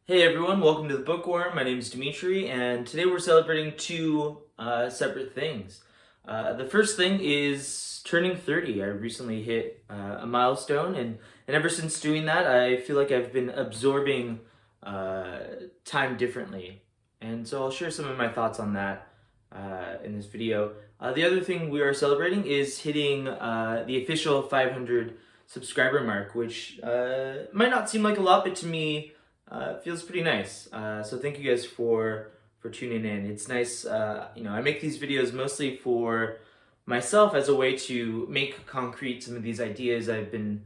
Hey everyone, welcome to the Bookworm. My name is Dimitri, and today we're celebrating two separate things. The first thing is turning 30. I recently hit a milestone, and ever since doing that, I feel like I've been absorbing uh, time differently. And so I'll share some of my thoughts on that in this video. The other thing we are celebrating is hitting the official 500 subscriber mark, which might not seem like a lot, but to me, it feels pretty nice. So thank you guys for tuning in. It's nice. I make these videos mostly for myself as a way to make concrete some of these ideas I've been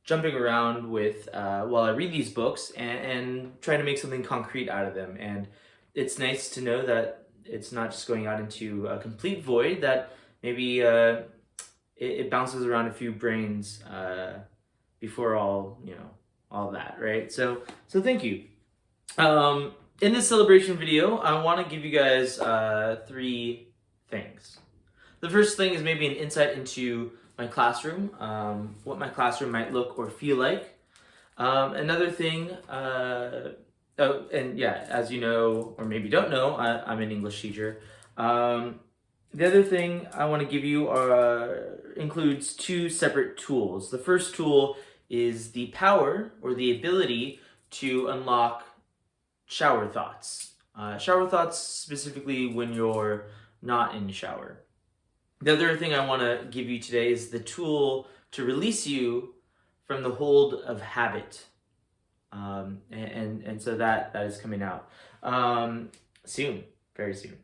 jumping around with while I read these books and trying to make something concrete out of them. And it's nice to know that it's not just going out into a complete void, that maybe it bounces around a few brains before all that, right? So thank you. In this celebration video, I want to give you guys three things. The first thing is maybe an insight into my classroom, what my classroom might look or feel like. Another thing, as you know, or maybe don't know, I'm an English teacher. The other thing I want to give you includes two separate tools. The first tool is the power or the ability to unlock shower thoughts. Shower thoughts specifically when you're not in the shower. The other thing I want to give you today is the tool to release you from the hold of habit. And so that is coming out soon, very soon.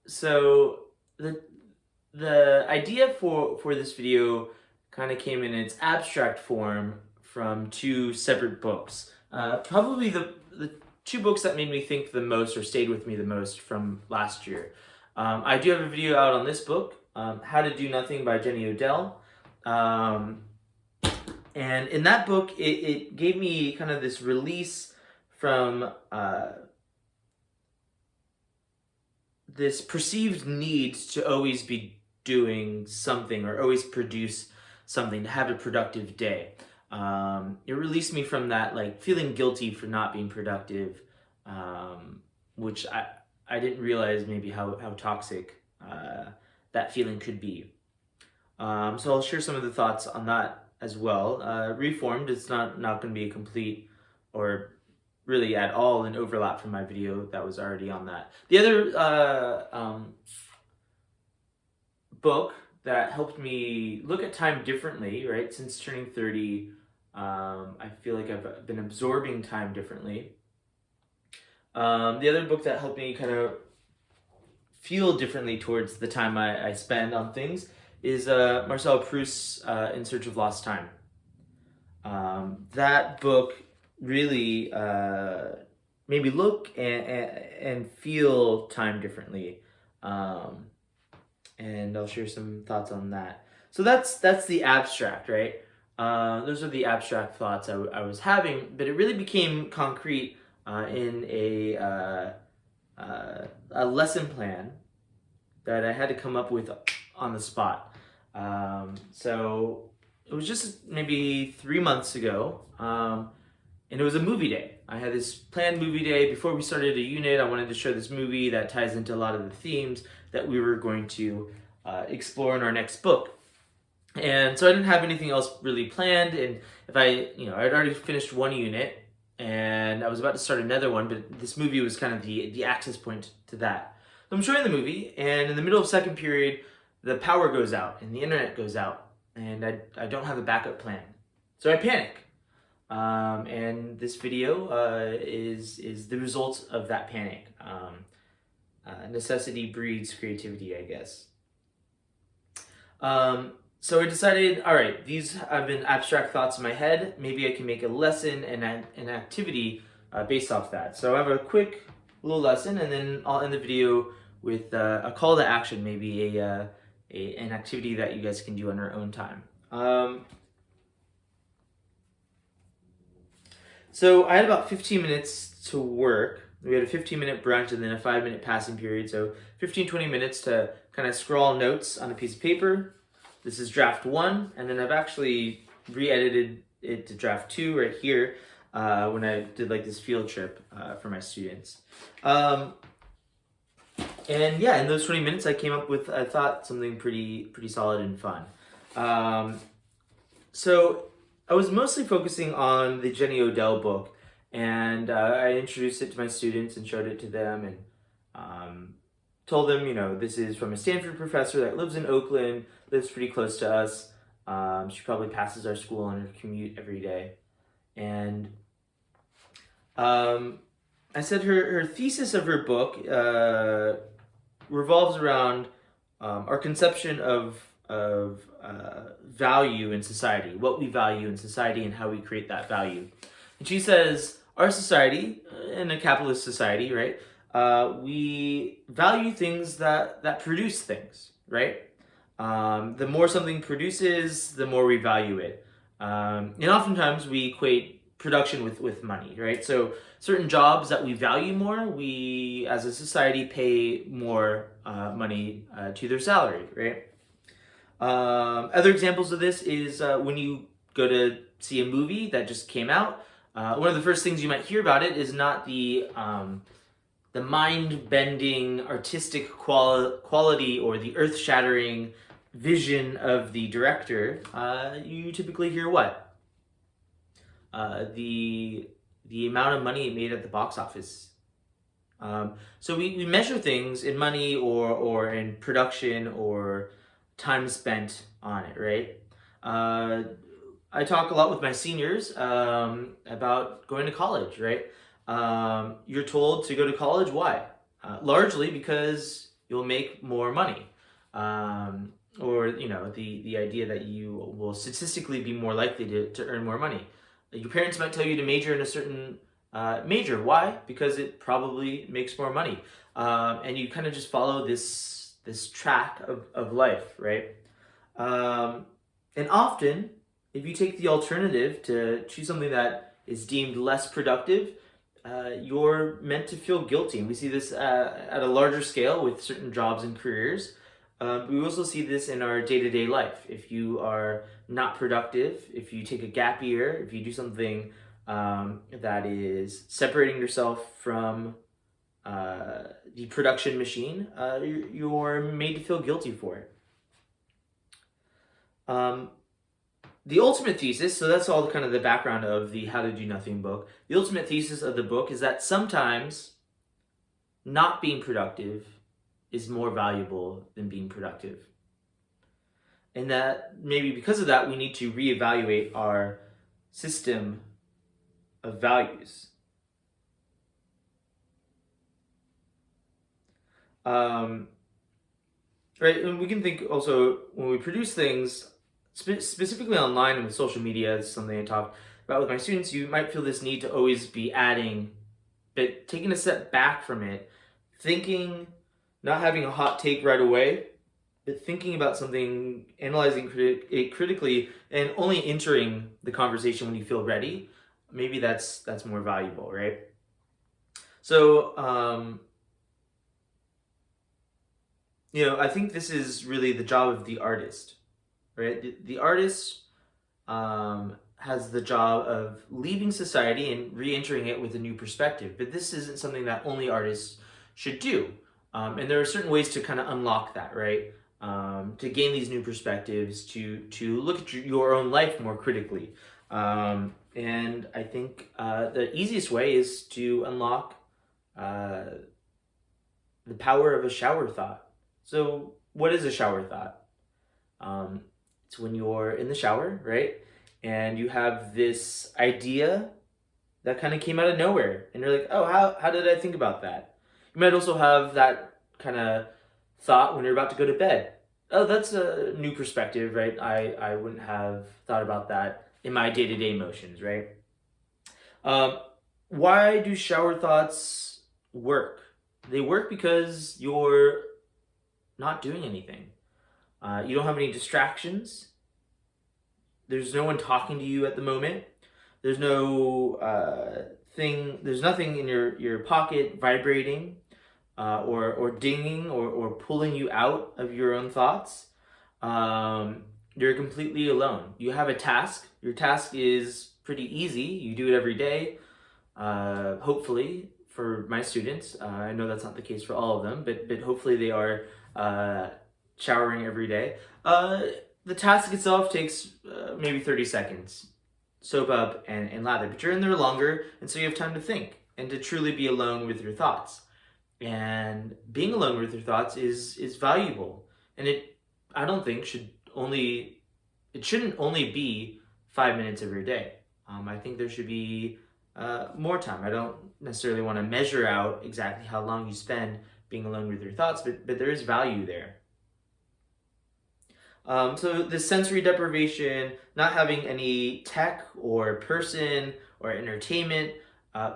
So the idea for this video kind of came in its abstract form from two separate books. Probably the two books that made me think the most or stayed with me the most from last year. I do have a video out on this book, How to Do Nothing by Jenny Odell. And in that book, it gave me kind of this release from this perceived need to always be doing something or always produce something, to have a productive day. It released me from that, like, feeling guilty for not being productive, which I didn't realize maybe how toxic that feeling could be. So I'll share some of the thoughts on that as well. Reformed, it's not going to be a complete or really at all an overlap from my video that was already on that. The other book that helped me look at time differently, right? Since turning 30, I feel like I've been absorbing time differently. The other book that helped me kind of feel differently towards the time I spend on things is Marcel Proust's In Search of Lost Time. That book really made me look and feel time differently. And I'll share some thoughts on that. So that's the abstract, right? Those are the abstract thoughts I was having, but it really became concrete in a lesson plan that I had to come up with on the spot. So it was just maybe 3 months ago, and it was a movie day. I had this planned movie day before we started a unit. I wanted to show this movie that ties into a lot of the themes that we were going to explore in our next book. And so I didn't have anything else really planned. And if I'd already finished one unit and I was about to start another one, but this movie was kind of the access point to that. So I'm showing the movie, and in the middle of second period, the power goes out and the internet goes out, and I don't have a backup plan. So I panic. And this video is the result of that panic. Necessity breeds creativity, I guess. So I decided, all right, these have been abstract thoughts in my head. Maybe I can make a lesson and an activity based off that. So I have a quick little lesson, and then I'll end the video with a call to action, maybe an activity that you guys can do on your own time. So I had about 15 minutes to work. We had a 15-minute brunch and then a 5-minute passing period. So 15-20 minutes to kind of scrawl notes on a piece of paper. This is draft 1, and then I've actually re-edited it to draft 2 right here when I did like this field trip for my students. And yeah, in those 20 minutes, I came up with, I thought, something pretty solid and fun. So I was mostly focusing on the Jenny Odell book, and I introduced it to my students and showed it to them, and told them, this is from a Stanford professor that lives in Oakland, lives pretty close to us. She probably passes our school on her commute every day. And I said her thesis of her book revolves around our conception of value in society, what we value in society and how we create that value. And she says, our society, in a capitalist society, right, we value things that produce things, right? The more something produces, the more we value it. And oftentimes we equate production with money, right? So certain jobs that we value more, we as a society pay more money to their salary, right? Other examples of this is when you go to see a movie that just came out. One of the first things you might hear about it is not the mind-bending artistic quality or the earth-shattering vision of the director. You typically hear what? The amount of money it made at the box office. So we measure things in money or in production or time spent on it, right? I talk a lot with my seniors about going to college, right? You're told to go to college. Why? Largely because you'll make more money. Or the idea that you will statistically be more likely to earn more money. Your parents might tell you to major in a certain major. Why? Because it probably makes more money. And you kind of just follow this track of life, right? And often, if you take the alternative to choose something that is deemed less productive, you're meant to feel guilty. And we see this at a larger scale with certain jobs and careers. We also see this in our day-to-day life. If you are not productive, if you take a gap year, if you do something that is separating yourself from the production machine, you're made to feel guilty for it. The ultimate thesis, so that's all kind of the background of the How to Do Nothing book. The ultimate thesis of the book is that sometimes not being productive is more valuable than being productive. And that maybe because of that, we need to reevaluate our system of values. Right, and we can think also when we produce things, specifically online and with social media, is something I talk about with my students. You might feel this need to always be adding, but taking a step back from it, thinking, not having a hot take right away, but thinking about something, analyzing it critically, and only entering the conversation when you feel ready. Maybe that's more valuable, right? So, I think this is really the job of the artist, right? The artist has the job of leaving society and re-entering it with a new perspective. But this isn't something that only artists should do. And there are certain ways to kind of unlock that, right? To gain these new perspectives, to look at your own life more critically. And I think the easiest way is to unlock the power of a shower thought. So what is a shower thought? It's when you're in the shower, right? And you have this idea that kind of came out of nowhere. And you're like, oh, how did I think about that? You might also have that kind of thought when you're about to go to bed. Oh, that's a new perspective, right? I wouldn't have thought about that in my day-to-day motions, right? Why do shower thoughts work? They work because you're not doing anything. You don't have any distractions. There's no one talking to you at the moment. There's there's nothing in your pocket vibrating or dinging or pulling you out of your own thoughts. You're completely alone. You have a task your task is pretty easy. You do it every day, hopefully, for my students. I know that's not the case for all of them, but hopefully they are showering every day. The task itself takes maybe 30 seconds. Soap up and lather, but you're in there longer, and so you have time to think and to truly be alone with your thoughts. And being alone with your thoughts is valuable, and I don't think it shouldn't only be 5 minutes of your day. I think there should be more time. I don't necessarily want to measure out exactly how long you spend being alone with your thoughts, but there is value there. So the sensory deprivation, not having any tech or person or entertainment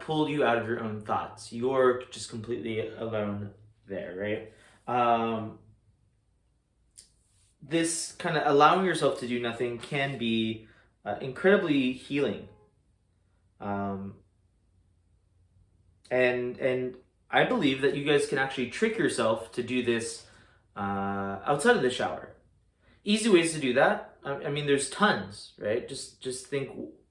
pulled you out of your own thoughts. You're just completely alone there, right? This kind of allowing yourself to do nothing can be incredibly healing. And I believe that you guys can actually trick yourself to do this outside of the shower. Easy ways to do that. I mean, there's tons, right? Just think,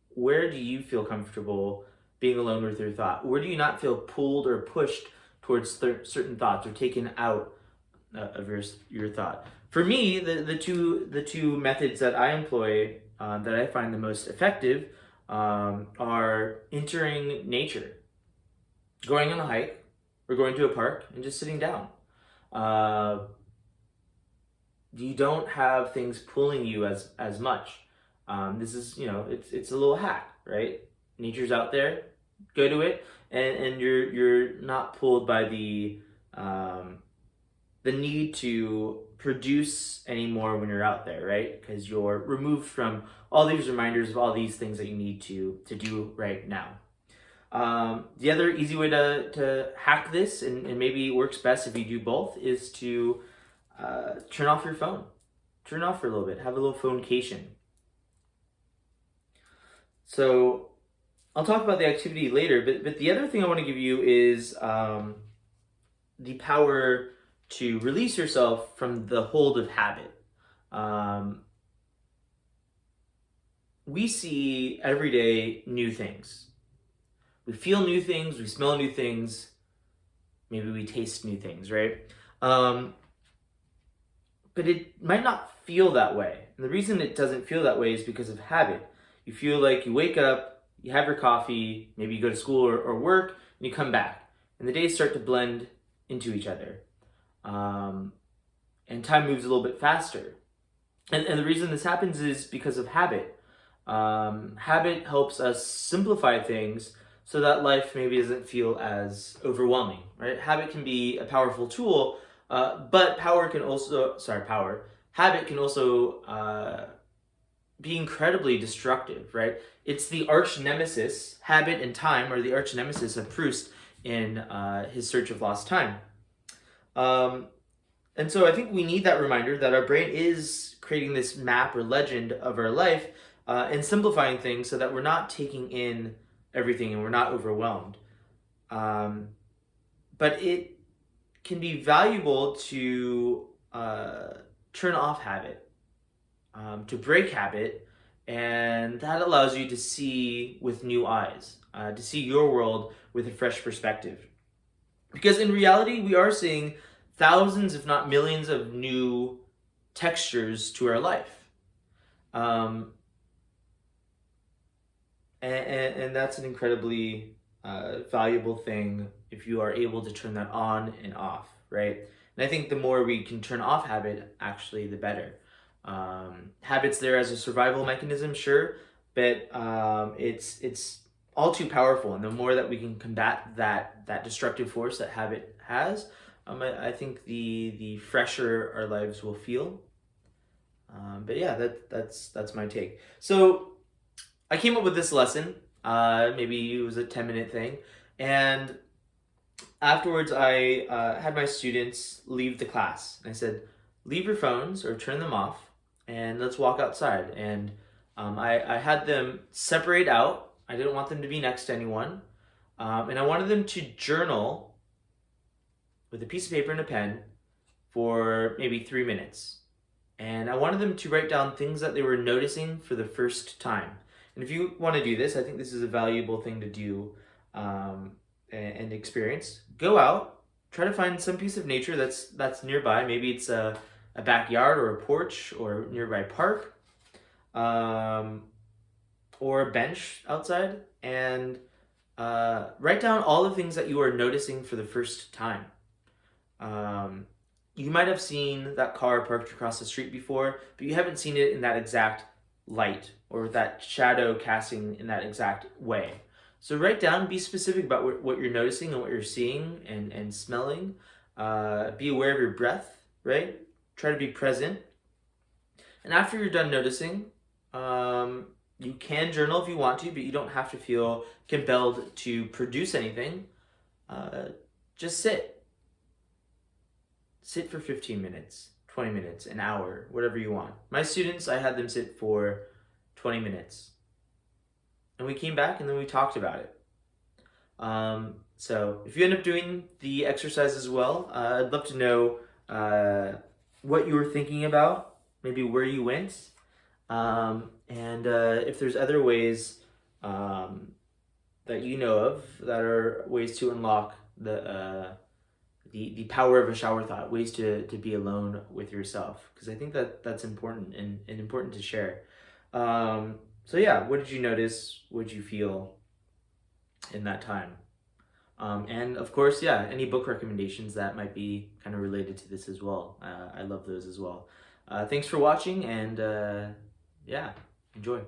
where do you feel comfortable being alone with your thought? Where do you not feel pulled or pushed towards certain thoughts or taken out of your thought? For me, the two methods that I employ that I find the most effective are entering nature, going on a hike, or going to a park and just sitting down. You don't have things pulling you as much. This is, it's a little hack, right? Nature's out there, go to it, and you're not pulled by the need to produce anymore when you're out there, right? Because you're removed from all these reminders of all these things that you need to do right now. The other easy way to hack this, and maybe it works best if you do both, is to turn off your phone. Turn it off for a little bit. Have a little phonecation. So I'll talk about the activity later, but the other thing I want to give you is the power to release yourself from the hold of habit. We see every day new things. We feel new things, we smell new things, maybe we taste new things, right? But it might not feel that way. And the reason it doesn't feel that way is because of habit. You feel like you wake up, you have your coffee, maybe you go to school or work, and you come back. And the days start to blend into each other. And time moves a little bit faster. And the reason this happens is because of habit. Habit helps us simplify things so that life maybe doesn't feel as overwhelming, right? Habit can be a powerful tool, but habit can also be incredibly destructive, right? It's the arch nemesis. Habit and time are the arch nemesis of Proust in his Search of Lost Time. And so I think we need that reminder that our brain is creating this map or legend of our life and simplifying things so that we're not taking in everything and we're not overwhelmed. But it can be valuable to turn off habit, to break habit, and that allows you to see with new eyes, to see your world with a fresh perspective. Because in reality, we are seeing thousands, if not millions, of new textures to our life. And that's an incredibly valuable thing if you are able to turn that on and off, right? And I think the more we can turn off habit, actually, the better. Habit's there as a survival mechanism, sure, but it's all too powerful. And the more that we can combat that destructive force that habit has, I think the fresher our lives will feel. But yeah, that's my take. So I came up with this lesson. Maybe it was a 10-minute thing. And afterwards, I had my students leave the class. I said, leave your phones or turn them off and let's walk outside. And I had them separate out. I didn't want them to be next to anyone. And I wanted them to journal with a piece of paper and a pen for maybe 3 minutes. And I wanted them to write down things that they were noticing for the first time. And if you want to do this, I think this is a valuable thing to do and experience. Go out, try to find some piece of nature that's nearby. Maybe it's a backyard or a porch or a nearby park, or a bench outside, and write down all the things that you are noticing for the first time. You might have seen that car parked across the street before, but you haven't seen it in that exact light or that shadow casting in that exact way. So write down, be specific about what you're noticing and what you're seeing and smelling. Be aware of your breath, right? Try to be present. And after you're done noticing, you can journal if you want to, but you don't have to feel compelled to produce anything. Just sit. Sit for 15 minutes, 20 minutes, an hour, whatever you want. My students, I had them sit for 20 minutes. And we came back and then we talked about it. So if you end up doing the exercise as well, I'd love to know what you were thinking about, maybe where you went, and if there's other ways that you know of that are ways to unlock the power of a shower thought, ways to be alone with yourself, because I think that's important and important to share. So yeah, what did you notice? What did you feel in that time? And of course, yeah, any book recommendations that might be kind of related to this as well. I love those as well. Thanks for watching, and yeah, enjoy.